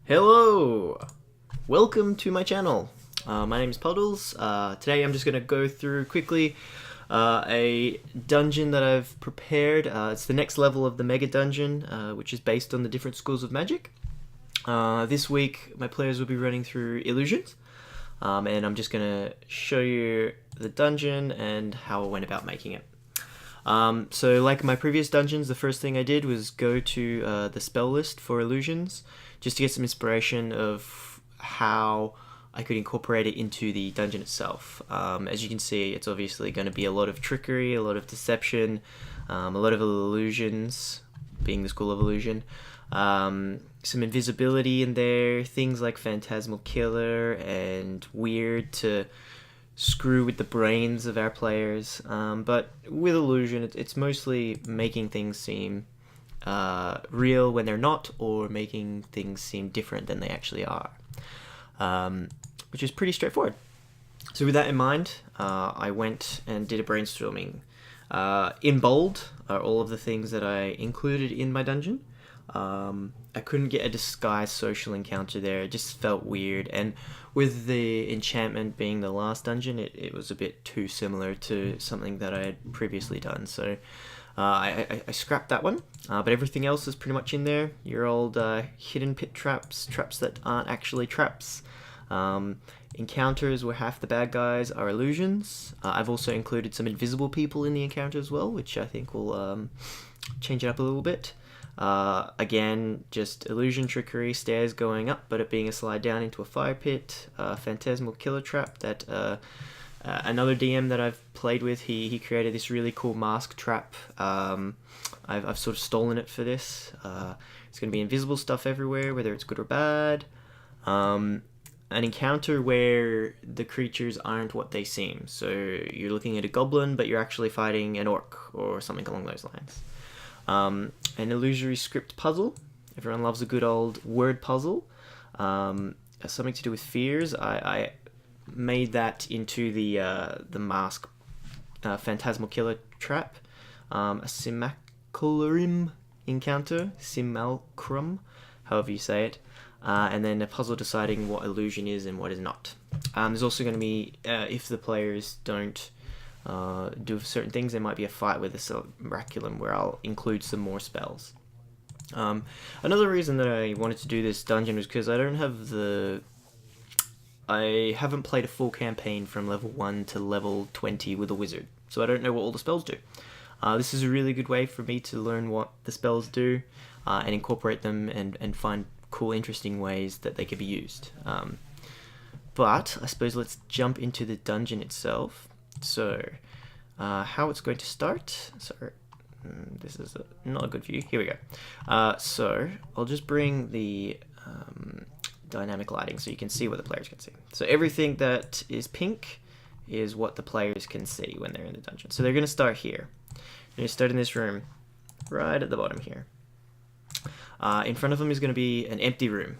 Hello! Welcome to my channel. My name is Puddles. Today I'm just going to go through quickly a dungeon that I've prepared. It's the next level of the Mega Dungeon, which is based on the different schools of magic. This week my players will be running through Illusions, and I'm just going to show you the dungeon and how I went about making it. So like my previous dungeons, the first thing I did was go to the spell list for Illusions, just to get some inspiration of how I could incorporate it into the dungeon itself. As you can see, it's obviously going to be a lot of trickery, a lot of deception, a lot of illusions, being the school of illusion, some invisibility in there, things like Phantasmal Killer and Weird to screw with the brains of our players. But with illusion, it's mostly making things seem real when they're not, or making things seem different than they actually are, which is pretty straightforward. So with that in mind, I went and did a brainstorming. In bold are all of the things that I included in my dungeon. I couldn't get a disguised social encounter there. It just felt weird, and with the enchantment being the last dungeon, it was a bit too similar to something that I had previously done. So I scrapped that one, but everything else is pretty much in there. Your old hidden pit traps, traps that aren't actually traps, encounters where half the bad guys are illusions. I've also included some invisible people in the encounter as well, which I think will change it up a little bit. Again, just illusion trickery, stairs going up, but it being a slide down into a fire pit, Phantasmal Killer trap that another DM that I've played with, he created this really cool mask trap. I've sort of stolen it for this. It's going to be invisible stuff everywhere, whether it's good or bad. An encounter where the creatures aren't what they seem. So you're looking at a goblin, but you're actually fighting an orc or something along those lines. An illusory script puzzle. Everyone loves a good old word puzzle. Something to do with fears. I made that into the mask Phantasmal Killer trap. A Simulacrum encounter, Simulacrum, however you say it. And then a puzzle deciding what illusion is and what is not. There's also going to be, if the players don't do certain things, there might be a fight with a Simulacrum where I'll include some more spells. Another reason that I wanted to do this dungeon was because I haven't played a full campaign from level 1 to level 20 with a wizard, so I don't know what all the spells do. This is a really good way for me to learn what the spells do and incorporate them and find cool, interesting ways that they could be used. But I suppose let's jump into the dungeon itself. So, how it's going to start. Sorry, this is not a good view. Here we go. So, I'll just bring the dynamic lighting so you can see what the players can see. So, everything that is pink is what the players can see when they're in the dungeon. So, they're going to start here. They're going to start in this room, right at the bottom here. In front of them is going to be an empty room.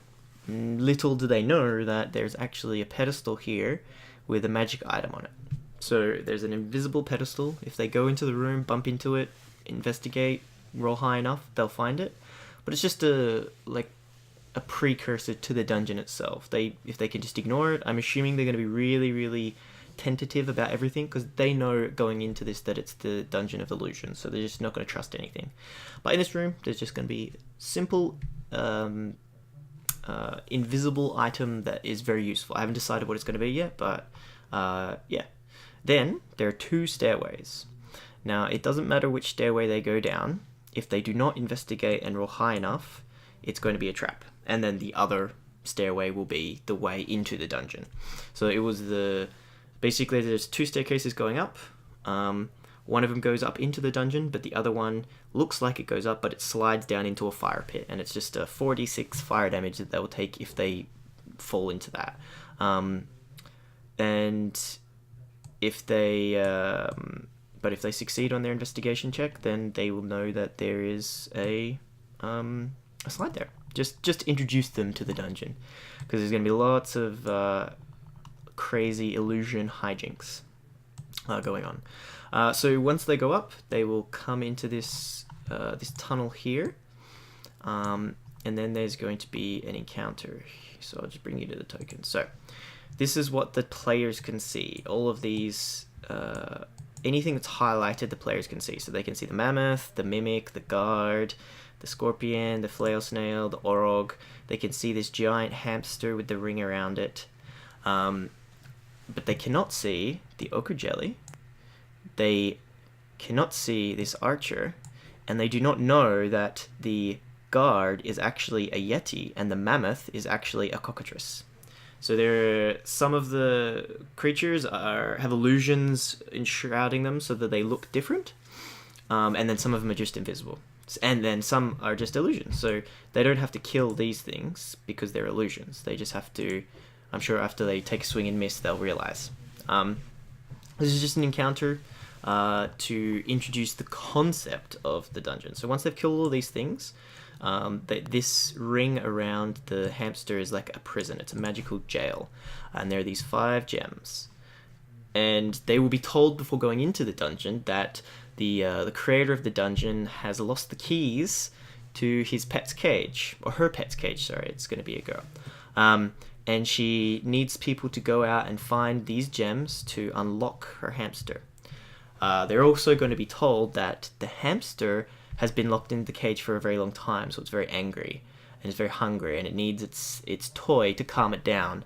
Little do they know that there's actually a pedestal here with a magic item on it. So there's an invisible pedestal. If they go into the room, bump into it, investigate, roll high enough, they'll find it. But it's just a precursor to the dungeon itself. If they can just ignore it, I'm assuming they're going to be really, really tentative about everything, because they know going into this that it's the Dungeon of Illusion, so they're just not going to trust anything. But in this room, there's just going to be simple invisible item that is very useful. I haven't decided what it's going to be yet, but yeah. Then there are two stairways. Now, it doesn't matter which stairway they go down. If they do not investigate and roll high enough, it's going to be a trap. And then the other stairway will be the way into the dungeon. So it was basically there's two staircases going up. One of them goes up into the dungeon, but the other one looks like it goes up, but it slides down into a fire pit. And it's just a 4d6 fire damage that they will take if they fall into that. And if they succeed on their investigation check, then they will know that there is a slide there. Just introduce them to the dungeon, because there's going to be lots of crazy illusion hijinks going on. So once they go up, they will come into this tunnel here, and then there's going to be an encounter. So I'll just bring you to the token. So this is what the players can see. All of these, anything that's highlighted, the players can see. So they can see the mammoth, the mimic, the guard, the scorpion, the flail snail, the orog. They can see this giant hamster with the ring around it. But they cannot see the ochre jelly. They cannot see this archer. And they do not know that the guard is actually a yeti and the mammoth is actually a cockatrice. So some of the creatures have illusions enshrouding them so that they look different. And then some of them are just invisible. And then some are just illusions. So they don't have to kill these things because they're illusions. They just have to, I'm sure after they take a swing and miss, they'll realize. This is just an encounter to introduce the concept of the dungeon. So once they've killed all these things, this ring around the hamster is like a prison. It's a magical jail. And there are these 5 gems. And they will be told before going into the dungeon that the creator of the dungeon has lost the keys to his pet's cage, or her pet's cage, sorry, it's going to be a girl. And she needs people to go out and find these gems to unlock her hamster. They're also going to be told that the hamster has been locked in the cage for a very long time, so it's very angry and it's very hungry, and it needs its toy to calm it down.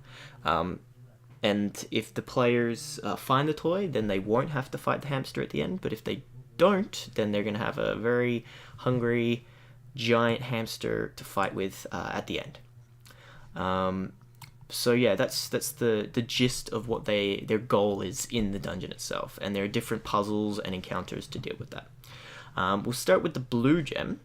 And if the players find the toy, then they won't have to fight the hamster at the end. But if they don't, then they're going to have a very hungry giant hamster to fight with at the end. So yeah, that's the gist of what their goal is in the dungeon itself. And there are different puzzles and encounters to deal with that. We'll start with the blue gem.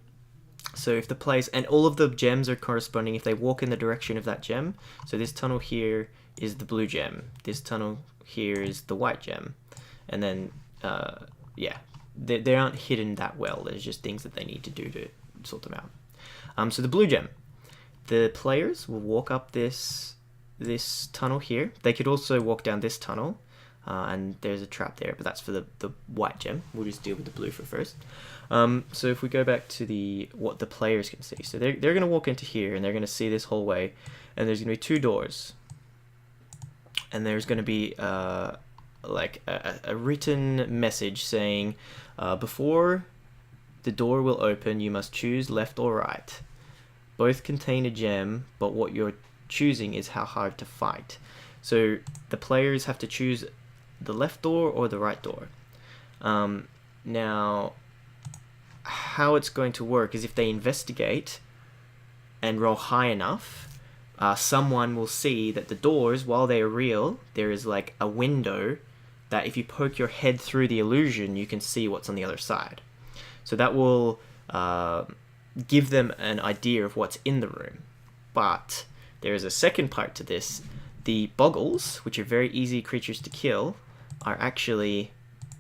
So if the players, and all of the gems are corresponding if they walk in the direction of that gem. So this tunnel here is the blue gem. This tunnel here is the white gem. And then, yeah, they aren't hidden that well. There's just things that they need to do to sort them out. So the blue gem. The players will walk up this tunnel here. They could also walk down this tunnel. And there's a trap there, but that's for the white gem. We'll just deal with the blue for first. So if we go back to what the players can see. So they're going to walk into here, and they're going to see this hallway, and there's going to be 2 doors. And there's going to be like a written message saying, before the door will open, you must choose left or right. Both contain a gem, but what you're choosing is how hard to fight. So the players have to choose the left door or the right door. Now, how it's going to work is if they investigate and roll high enough, someone will see that the doors, while they are real, there is like a window that if you poke your head through the illusion, you can see what's on the other side. So that will give them an idea of what's in the room. But there is a second part to this. The boggles, which are very easy creatures to kill, are actually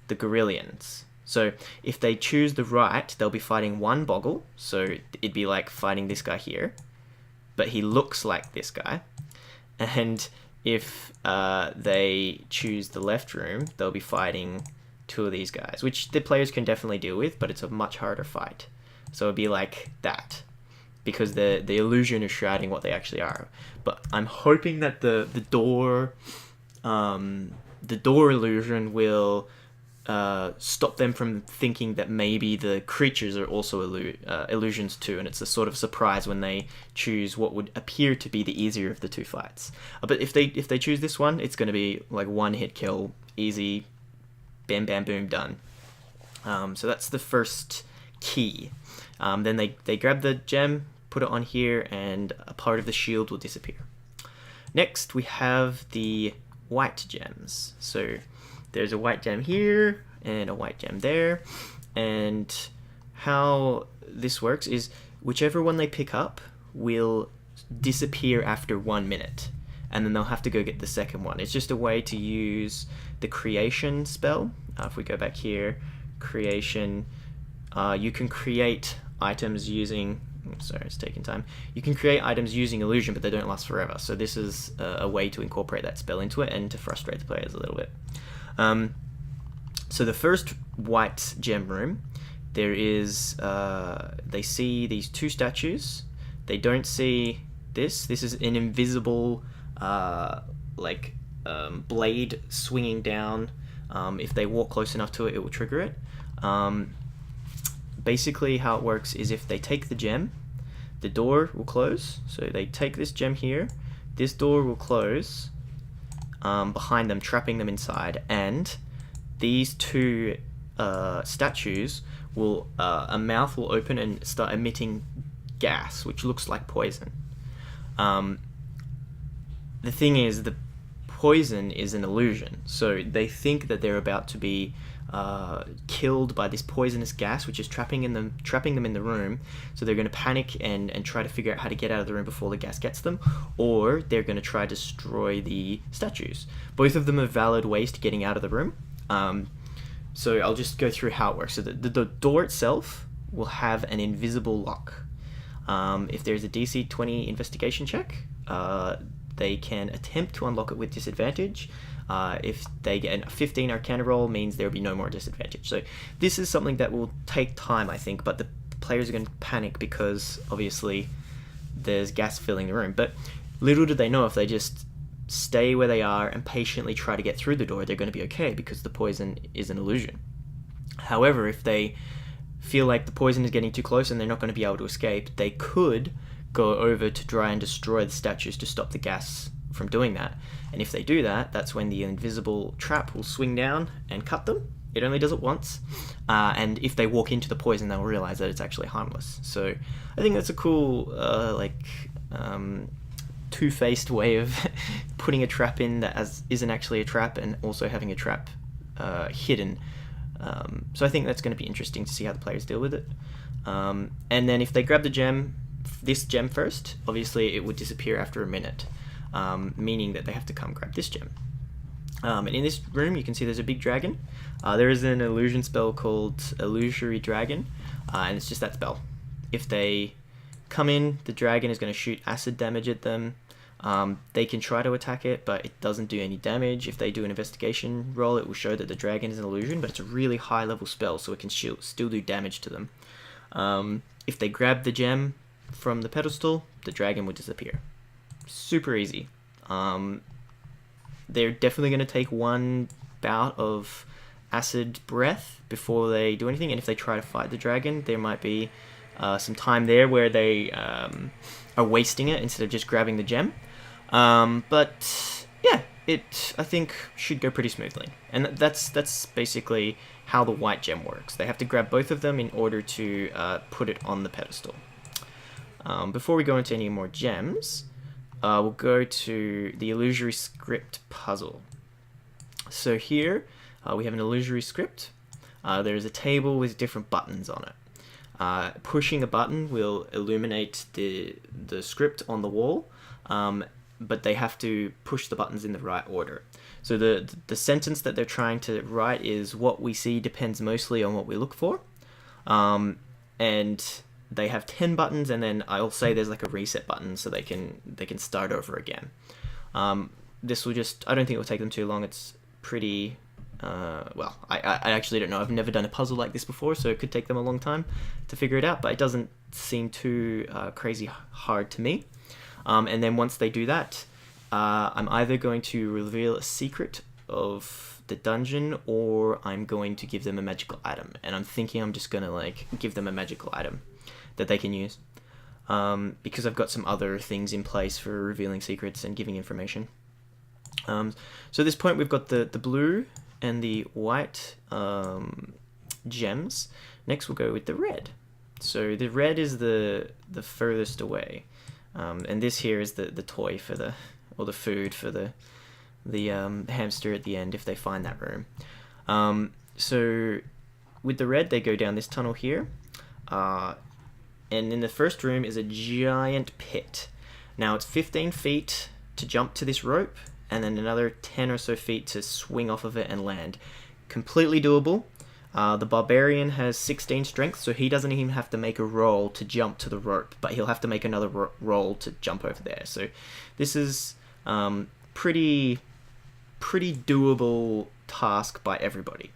the Gorillions. So if they choose the right, they'll be fighting 1 boggle. So it'd be like fighting this guy here, but he looks like this guy. And if they choose the left room, they'll be fighting 2 of these guys, which the players can definitely deal with, but it's a much harder fight. So it'd be like that, because the illusion is shrouding what they actually are. But I'm hoping that the door illusion will stop them from thinking that maybe the creatures are also illusions too, and it's a sort of surprise when they choose what would appear to be the easier of the 2 fights. But if they choose this one, it's going to be like 1 hit kill, easy, bam bam boom, done. So that's the first key. Then they grab the gem, put it on here, and a part of the shield will disappear. Next, we have the white gems. So there's a white gem here and a white gem there. And how this works is whichever one they pick up will disappear after 1 minute. And then they'll have to go get the second one. It's just a way to use the creation spell. If we go back here, creation, you can create items using... Sorry, it's taking time. You can create items using illusion, but they don't last forever. So this is a way to incorporate that spell into it and to frustrate the players a little bit. So the first white gem room, there is... they see these 2 statues. They don't see this. This is an invisible blade swinging down. If they walk close enough to it, it will trigger it. Basically how it works is if they take the gem, the door will close. So they take this gem here, this door will close behind them, trapping them inside, and these two statues will, a mouth will open and start emitting gas, which looks like poison. The thing is, the poison is an illusion, so they think that they're about to be killed by this poisonous gas, which is trapping them in the room. So they're going to panic and try to figure out how to get out of the room before the gas gets them, or they're going to try to destroy the statues. Both of them are valid ways to getting out of the room. So I'll just go through how it works. So the door itself will have an invisible lock. If there's a DC 20 investigation check, they can attempt to unlock it with disadvantage. If they get a 15 Arcana roll, means there will be no more disadvantage. So this is something that will take time, I think, but the players are going to panic because obviously there's gas filling the room. But little do they know, if they just stay where they are and patiently try to get through the door, they're going to be okay because the poison is an illusion. However, if they feel like the poison is getting too close and they're not going to be able to escape, they could go over to try and destroy the statues to stop the gas from doing that. And if they do that, that's when the invisible trap will swing down and cut them. It only does it once, and if they walk into the poison, they'll realize that it's actually harmless. So I think that's a cool two-faced way of putting a trap in that isn't actually a trap, and also having a trap hidden. So I think that's going to be interesting to see how the players deal with it. And then if they grab this gem first, obviously it would disappear after a minute, meaning that they have to come grab this gem. And in this room you can see there's a big dragon. There is an illusion spell called Illusory Dragon, and it's just that spell. If they come in, the dragon is going to shoot acid damage at them. They can try to attack it, but it doesn't do any damage. If they do an investigation roll, it will show that the dragon is an illusion, but it's a really high level spell, so it can still do damage to them. If they grab the gem from the pedestal, the dragon will disappear. Super easy. They're definitely going to take one bout of acid breath before they do anything, and if they try to fight the dragon, there might be some time there where they are wasting it instead of just grabbing the gem. But yeah, it, I think, should go pretty smoothly. And that's basically how the white gem works. They have to grab both of them in order to put it on the pedestal. Before we go into any more gems, we'll go to the illusory script puzzle. So here we have an illusory script. There's a table with different buttons on it. Pushing a button will illuminate the script on the wall, but they have to push the buttons in the right order. So the sentence that they're trying to write is, "What we see depends mostly on what we look for." And they have 10 buttons, and then I'll say there's like a reset button so they can start over again. This will I don't think it will take them too long. It's pretty, well, I actually don't know. I've never done a puzzle like this before, so it could take them a long time to figure it out, but it doesn't seem too crazy hard to me. And then once they do that, I'm either going to reveal a secret of the dungeon, or I'm going to give them a magical item. And I'm thinking I'm just gonna give them a magical item that they can use, because I've got some other things in place for revealing secrets and giving information. So at this point we've got the blue and the white gems. Next we'll go with the red. So the red is the furthest away, and this here is the toy for the food for the hamster at the end if they find that room. So with the red, they go down this tunnel here, and in the first room is a giant pit. Now it's 15 feet to jump to this rope, and then another 10 or so feet to swing off of it and land. Completely doable. The barbarian has 16 strength, so he doesn't even have to make a roll to jump to the rope, but he'll have to make another roll to jump over there. So this is pretty doable task by everybody.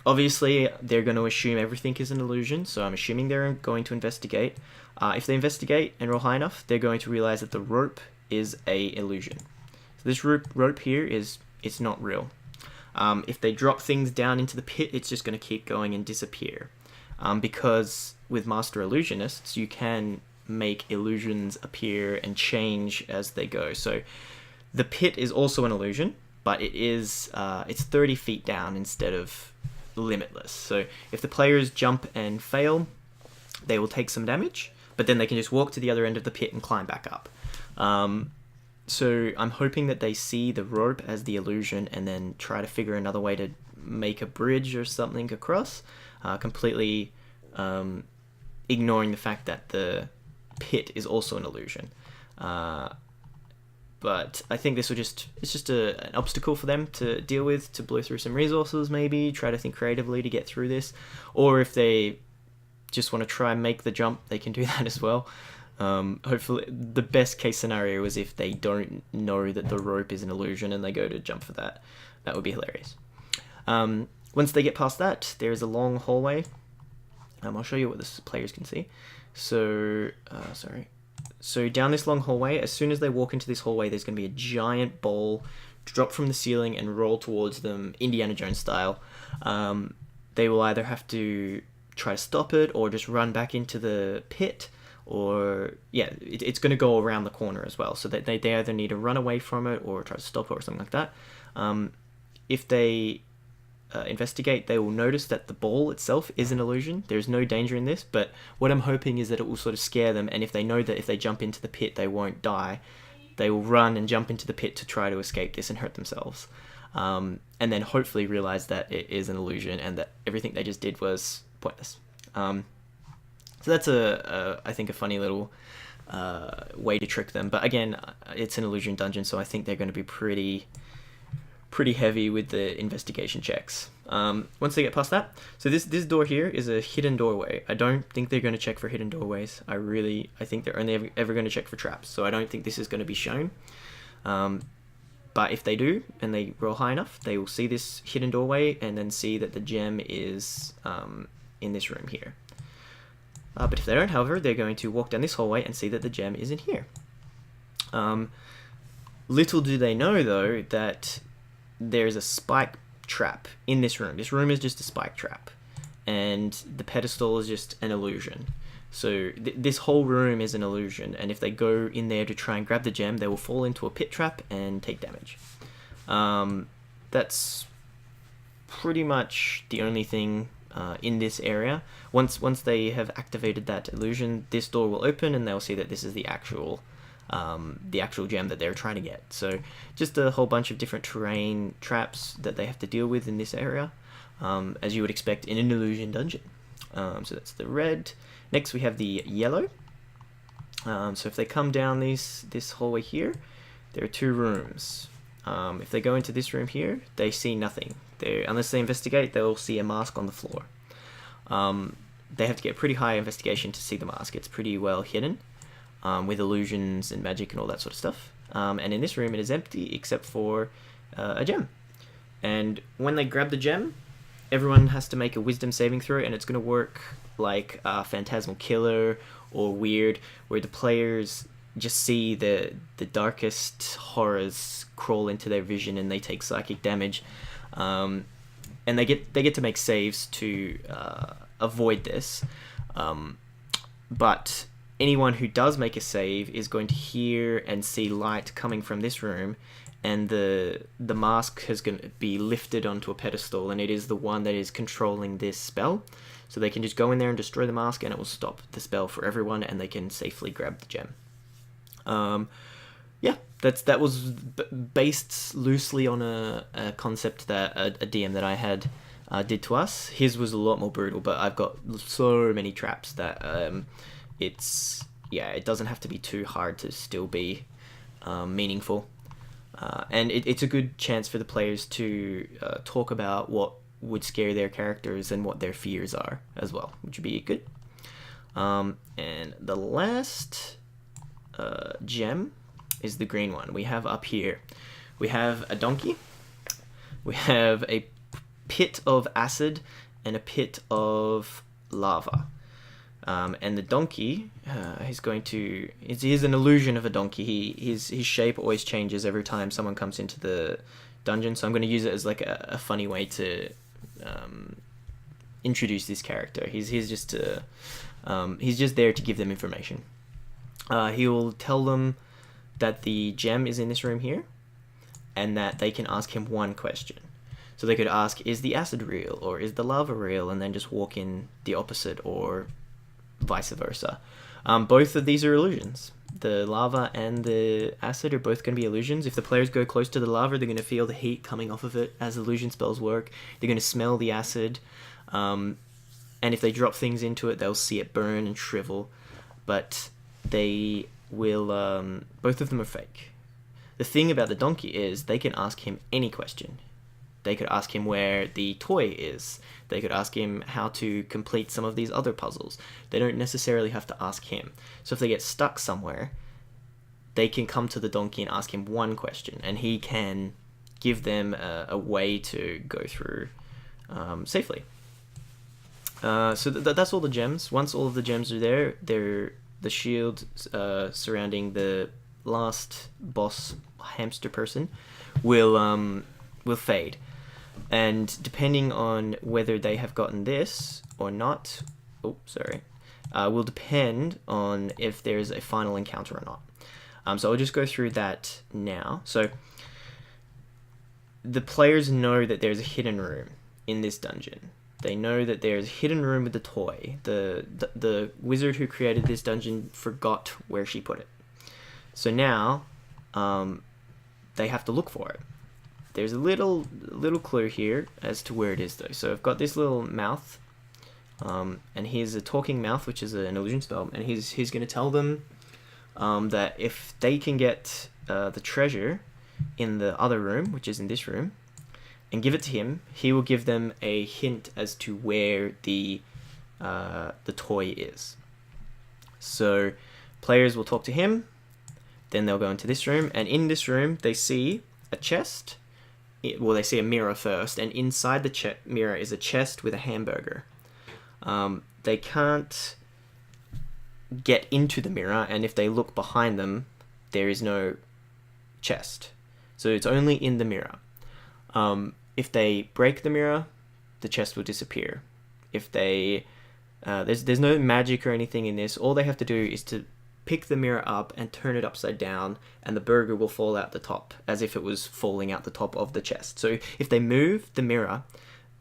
Obviously, they're going to assume everything is an illusion, so I'm assuming they're going to investigate. If they investigate and roll high enough, they're going to realize that the rope is a illusion. So this rope here it's not real. If they drop things down into the pit, it's just going to keep going and disappear. Because with Master Illusionists, you can make illusions appear and change as they go. So the pit is also an illusion, but it's 30 feet down instead of limitless. So if the players jump and fail, they will take some damage, but then they can just walk to the other end of the pit and climb back up. So I'm hoping that they see the rope as the illusion and then try to figure another way to make a bridge or something across, completely ignoring the fact that the pit is also an illusion. But I think it's just an obstacle for them to deal with, to blow through some resources, maybe try to think creatively to get through this, or if they just want to try and make the jump, they can do that as well. Hopefully, the best case scenario is if they don't know that the rope is an illusion and they go to jump for that. That would be hilarious. Once they get past that, there's a long hallway. I'll show you what the players can see. So, So down this long hallway, as soon as they walk into this hallway, there's going to be a giant ball drop from the ceiling and roll towards them, Indiana Jones style. They will either have to try to stop it or just run back into the pit, or it's going to go around the corner as well. So that they either need to run away from it or try to stop it or something like that. If they investigate, they will notice that the ball itself is an illusion. There's no danger in this, but what I'm hoping is that it will sort of scare them, and if they know that if they jump into the pit they won't die, they will run and jump into the pit to try to escape this and hurt themselves. And then hopefully realize that it is an illusion and that everything they just did was pointless. So that's I think a funny little way to trick them. But again, it's an illusion dungeon, so I think they're going to be pretty heavy with the investigation checks. Once they get past that, so this door here is a hidden doorway. I don't think they're going to check for hidden doorways. I think they're only ever going to check for traps, so I don't think this is going to be shown. But if they do, and they roll high enough, they will see this hidden doorway and then see that the gem is in this room here. But if they don't, however, they're going to walk down this hallway and see that the gem is in here. Little do they know, though, that there's a spike trap in this room. This room is just a spike trap, and the pedestal is just an illusion. So this whole room is an illusion, and if they go in there to try and grab the gem, they will fall into a pit trap and take damage. That's pretty much the only thing in this area. Once they have activated that illusion, this door will open and they'll see that this is the actual gem that they're trying to get. So just a whole bunch of different terrain traps that they have to deal with in this area, as you would expect in an illusion dungeon. So that's the red. Next we have the yellow. So if they come down this hallway here, there are two rooms. If they go into this room here, they see nothing. Unless they investigate, they'll see a mask on the floor. They have to get pretty high investigation to see the mask. It's pretty well hidden, with illusions and magic and all that sort of stuff. And in this room, it is empty except for a gem. And when they grab the gem, everyone has to make a wisdom saving throw, and it's going to work like Phantasmal Killer or Weird, where the players just see the darkest horrors crawl into their vision and they take psychic damage. And they get to make saves to avoid this. But anyone who does make a save is going to hear and see light coming from this room, and the mask is going to be lifted onto a pedestal, and it is the one that is controlling this spell. So they can just go in there and destroy the mask, and it will stop the spell for everyone, and they can safely grab the gem. That was based loosely on a concept that a DM that I had did to us. His was a lot more brutal, but I've got so many traps that it doesn't have to be too hard to still be meaningful. And it's a good chance for the players to talk about what would scare their characters and what their fears are as well, which would be good. And the last gem is the green one. We have up here, we have a donkey, we have a pit of acid and a pit of lava. And the donkey, he's an illusion of a donkey. His shape always changes every time someone comes into the dungeon, so I'm going to use it as like a funny way to introduce this character. He's just there to give them information. He will tell them that the gem is in this room here, and that they can ask him one question. So they could ask, is the acid real, or is the lava real, and then just walk in the opposite, or vice versa. Both of these are illusions. The lava and the acid are both going to be illusions. If the players go close to the lava, they're going to feel the heat coming off of it, as illusion spells work. They're going to smell the acid, and if they drop things into it, they'll see it burn and shrivel. But they will, both of them are fake. The thing about the donkey is they can ask him any question. They could ask him where the toy is. They could ask him how to complete some of these other puzzles. They don't necessarily have to ask him. So if they get stuck somewhere, they can come to the donkey and ask him one question, and he can give them a way to go through safely. So that's all the gems. Once all of the gems are there, the shield surrounding the last boss hamster person will fade. And depending on whether they have gotten this or not, will depend on if there's a final encounter or not. So I'll just go through that now. So the players know that there's a hidden room in this dungeon. They know that there's a hidden room with the toy. The wizard who created this dungeon forgot where she put it. So now they have to look for it. There's a little clue here as to where it is, though. So I've got this little mouth, and here's a talking mouth, which is an illusion spell, and he's going to tell them that if they can get the treasure in the other room, which is in this room, and give it to him, he will give them a hint as to where the toy is. So players will talk to him, then they'll go into this room, and in this room they see a chest. Well, they see a mirror first, and inside the mirror is a chest with a hamburger. They can't get into the mirror, and if they look behind them, there is no chest. So it's only in the mirror. If they break the mirror, the chest will disappear. If they there's no magic or anything in this. All they have to do is to pick the mirror up and turn it upside down, and the burger will fall out the top as if it was falling out the top of the chest. So if they move the mirror,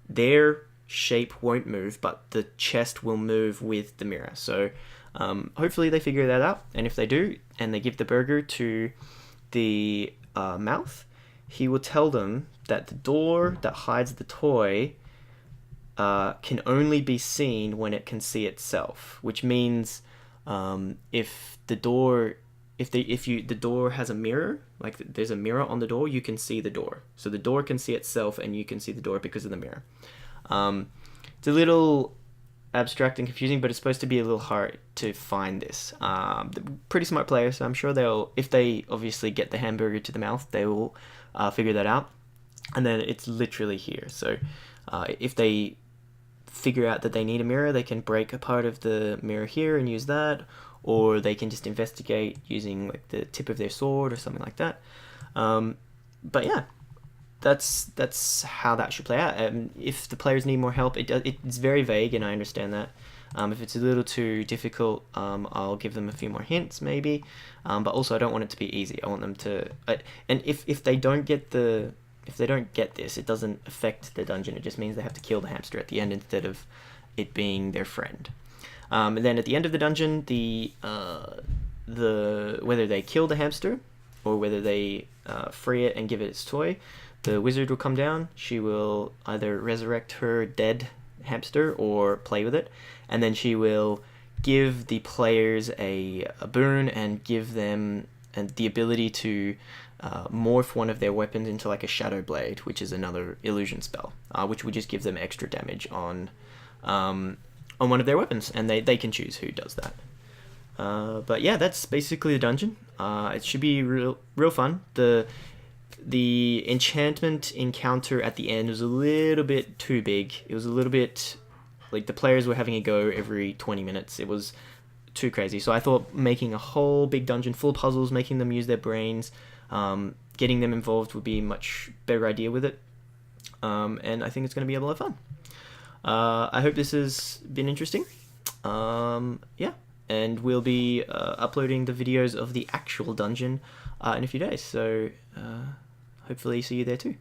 their shape won't move, but the chest will move with the mirror. So hopefully they figure that out, and if they do, and they give the burger to the mouth, he will tell them that the door that hides the toy can only be seen when it can see itself, which means if the door has a mirror, like there's a mirror on the door, you can see the door. So the door can see itself, and you can see the door because of the mirror. It's a little abstract and confusing, but it's supposed to be a little hard to find this. Pretty smart players, so I'm sure if they obviously get the hamburger to the mouth, they will figure that out. And then it's literally here. So if they figure out that they need a mirror, they can break a part of the mirror here and use that, or they can just investigate using like the tip of their sword or something like that. But yeah, that's how that should play out. If the players need more help, it's very vague, and I understand that. If it's a little too difficult, I'll give them a few more hints maybe, but also I don't want it to be easy. I want them to, and if they don't get this, it doesn't affect the dungeon. It just means they have to kill the hamster at the end instead of it being their friend. And then at the end of the dungeon, whether they kill the hamster or whether they free it and give it its toy, the wizard will come down. She will either resurrect her dead hamster or play with it, and then she will give the players a boon and give them the ability to morph one of their weapons into like a shadow blade, which is another illusion spell, which would just give them extra damage on one of their weapons, and they can choose who does that. But yeah, that's basically the dungeon. It should be real fun. The enchantment encounter at the end was a little bit too big. It was a little bit like the players were having a go every 20 minutes. It was too crazy. So I thought making a whole big dungeon full of puzzles, making them use their brains, getting them involved would be a much better idea with it. And I think it's going to be a lot of fun. I hope this has been interesting. Yeah, and we'll be uploading the videos of the actual dungeon in a few days. So hopefully see you there too.